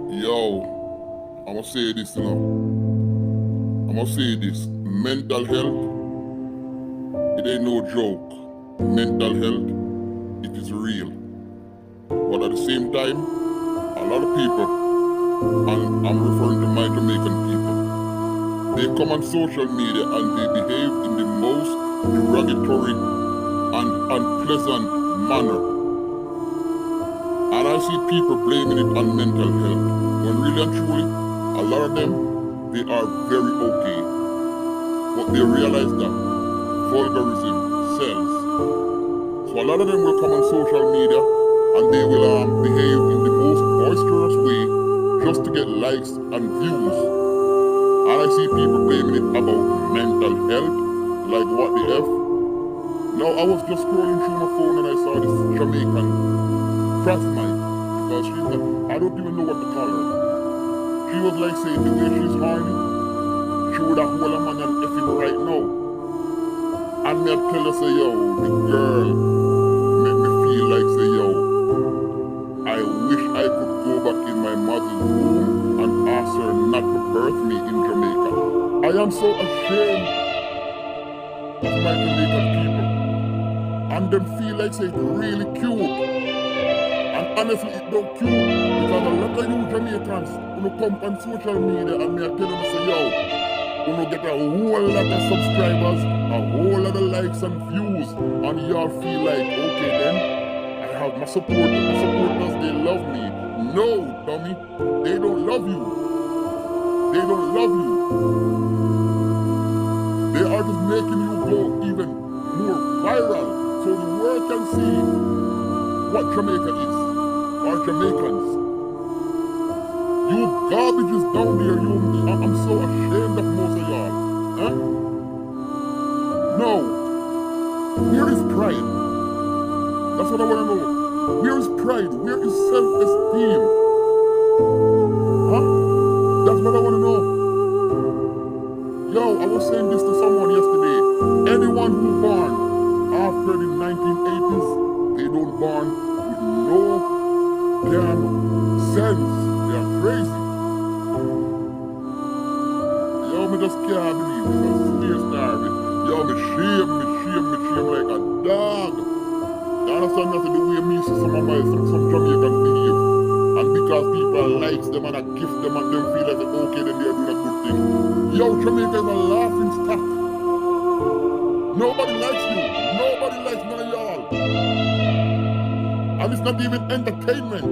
Yo, I'ma say this, I'ma say this. Mental health, it ain't no joke. Mental health, it is real. But at the same time, a lot of people, and I'm referring to my Jamaican people, they come on social media and they behave in the most derogatory and unpleasant manner. And I see people blaming it on mental health, when really and truly, a lot of them, they are very okay. But they realize that vulgarism sells. So a lot of them will come on social media and they will behave in the most boisterous way just to get likes and views. And I see people blaming it about mental health, like what the F. Now I was just scrolling through my phone and I saw this Jamaican krazmite, because she's like, I don't even know what to call her. She was like saying the way she's horny, she would have hold a man and F him right now. And me tell her say, yo, the girl make me feel like say, yo, I wish I could go back in my mother's womb and ask her not to birth me in Jamaica. I am so ashamed of my Jamaican people. And them feel like say it's really cute. And honestly, it don't cute, because a lot of you Jamaicans who come on social media and me tell them say, yo, you get a whole lot of subscribers, a whole lot of likes and views, and y'all feel like, okay then, I have my supporters, they love me. No, dummy, they don't love you. They don't love you. They are just making you go even more viral, so the world can see what Jamaica is, or Jamaicans. You garbages down there, I'm so ashamed of most of y'all. Huh? No. Where is pride? That's what I want to know. Where is pride? Where is self-esteem? Huh? That's what I want to know. Yo, I was saying this to someone yesterday. Anyone who born after the 1980s, they don't born with no damn sense. They are crazy. Yo, me just can't believe it. I'm still starving. Yo, me shame like a dog. You understand that the way me see some Jamaicans behave. And because people likes them and I gift them and them feel like okay, then they're doing a good thing. Yo, Jamaica is a laughing stock. Nobody likes you. Nobody likes none of y'all. And it's not even entertainment.